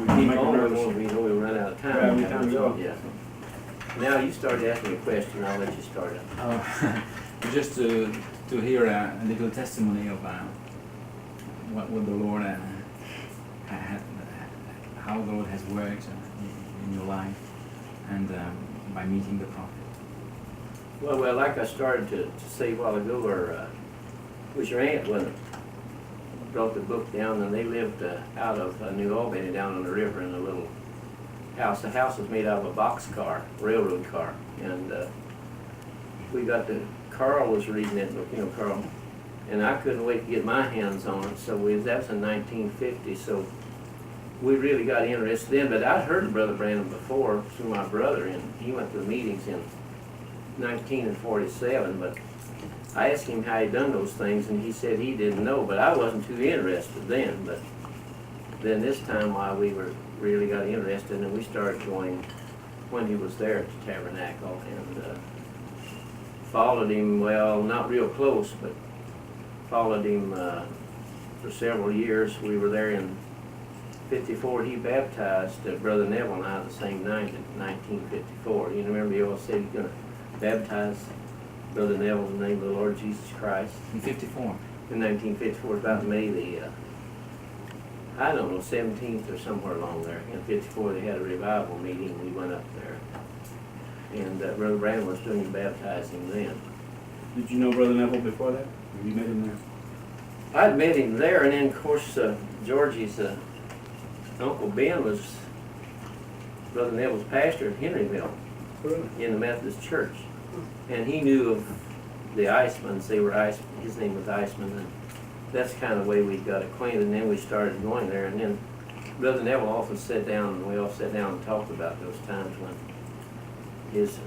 keep make on, it we know we run out of time. Yeah, we time to go. Yeah. Now you started asking me a question, I'll let you start it. Just to hear a little testimony of what the Lord how the Lord has worked in your life, and by meeting the prophet. Well, like I started to say a while ago, was your aunt when brought the book down, and they lived out of New Albany down on the river in a little house. The house was made out of a boxcar, railroad car, and we got Carl was reading that book, Carl, and I couldn't wait to get my hands on it. So that was in 1950. So we really got interested in. But I'd heard of Brother Branham before through my brother, and he went to the meetings in 1947. But I asked him how he'd done those things, and he said he didn't know. But I wasn't too interested then. But then this time, while we really got interested, and we started going when he was there at the Tabernacle, and followed him, well, not real close, but followed him for several years. We were there in 54. He baptized Brother Neville and I the same night in 1954. You remember he always said he's going to baptize Brother Neville in the name of the Lord Jesus Christ. In 54? In 1954, about May the, 17th or somewhere along there. In 54, they had a revival meeting. We went up there. And Brother Branham was doing the baptizing then. Did you know Brother Neville before that? Or you met him there? I'd met him there, and then, of course, Georgie's Uncle Ben was Brother Neville's pastor in Henryville in the Methodist Church. And he knew of the Icemans. His name was Iceman, and that's kind of the way we got acquainted. And then we started going there, and then Brother Neville often sat down, and we all sat down and talked about those times when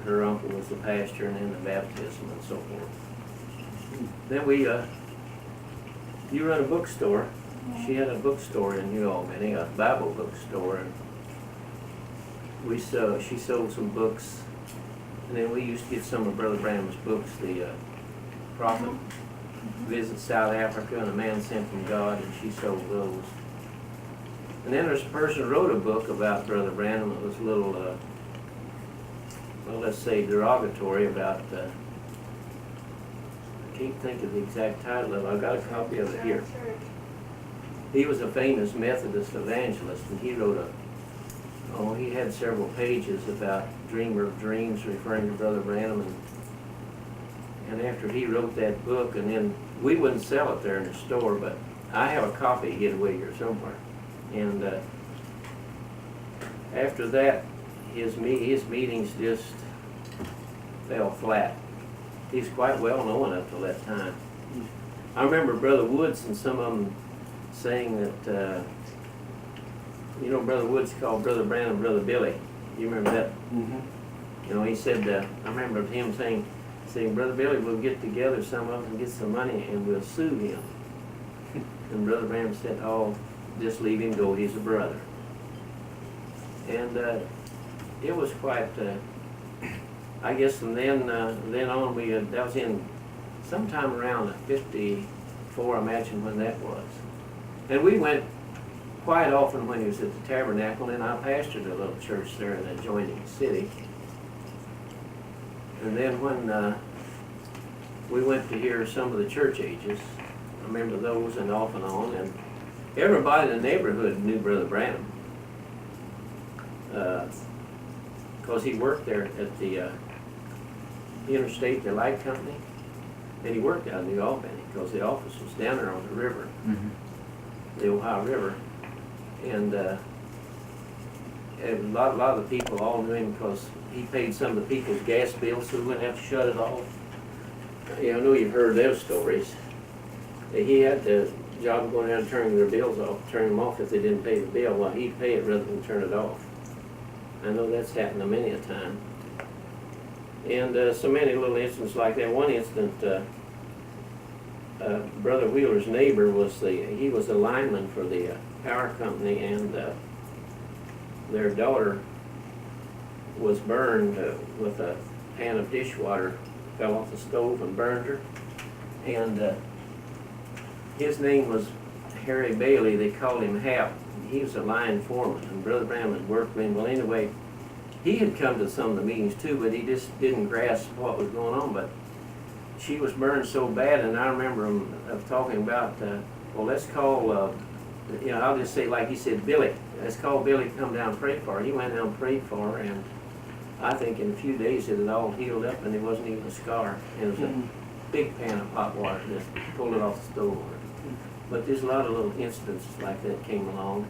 her uncle was the pastor, and then the baptism and so forth. Then you run a bookstore. She had a bookstore in New Albany, a Bible bookstore, and she sold some books, and then we used to get some of Brother Branham's books, the Prophet Visits South Africa and A Man Sent from God, and she sold those. And then there's a person who wrote a book about Brother Branham. It was a little well, let's say derogatory about, I can't think of the exact title of it. I've got a copy of it here. He was a famous Methodist evangelist, and he wrote he had several pages about Dreamer of Dreams, referring to Brother Branham, and after he wrote that book, and then we wouldn't sell it there in the store, but I have a copy hid away here somewhere, and after that, his meetings just fell flat. He's quite well known up till that time. I remember Brother Woods and some of them saying that, Brother Woods called Brother Branham Brother Billy. You remember that? Mm-hmm. He said, I remember him saying, Brother Billy, we'll get together, some of us, and get some money, and we'll sue him. And Brother Branham said, oh, just leave him go, he's a brother. And it was quite, I guess from then on, that was in sometime around 54, I imagine when that was. And we went quite often when he was at the Tabernacle, and I pastored a little church there in the adjoining city. And then when we went to hear some of the church ages, I remember those and off and on, and everybody in the neighborhood knew Brother Branham. Because he worked there at the Interstate Light Company, and he worked out in New Albany because the office was down there on the river, the Ohio River, and a lot of the people all knew him because he paid some of the people's gas bills, so we wouldn't have to shut it off. I know you've heard those stories. He had the job of going down and turning their bills off, turning them off if they didn't pay the bill. Well, he'd pay it rather than turn it off. I know that's happened many a time. And so many little instances like that. One instant, Brother Wheeler's neighbor he was a lineman for the power company, and their daughter was burned with a pan of dishwater, fell off the stove and burned her. And his name was Harry Bailey. They called him Hap. he was a line foreman, and Brother Branham had worked with him. Well, anyway, he had come to some of the meetings too, but he just didn't grasp what was going on. But she was burned so bad, and I remember him talking about, well, let's call, I'll just say like he said, Billy. Let's call Billy to come down and pray for her. He went down and prayed for her, and I think in a few days it had all healed up, and there wasn't even a scar. It was a big pan of hot water, just pulled it off the stove. But there's a lot of little incidences like that came along.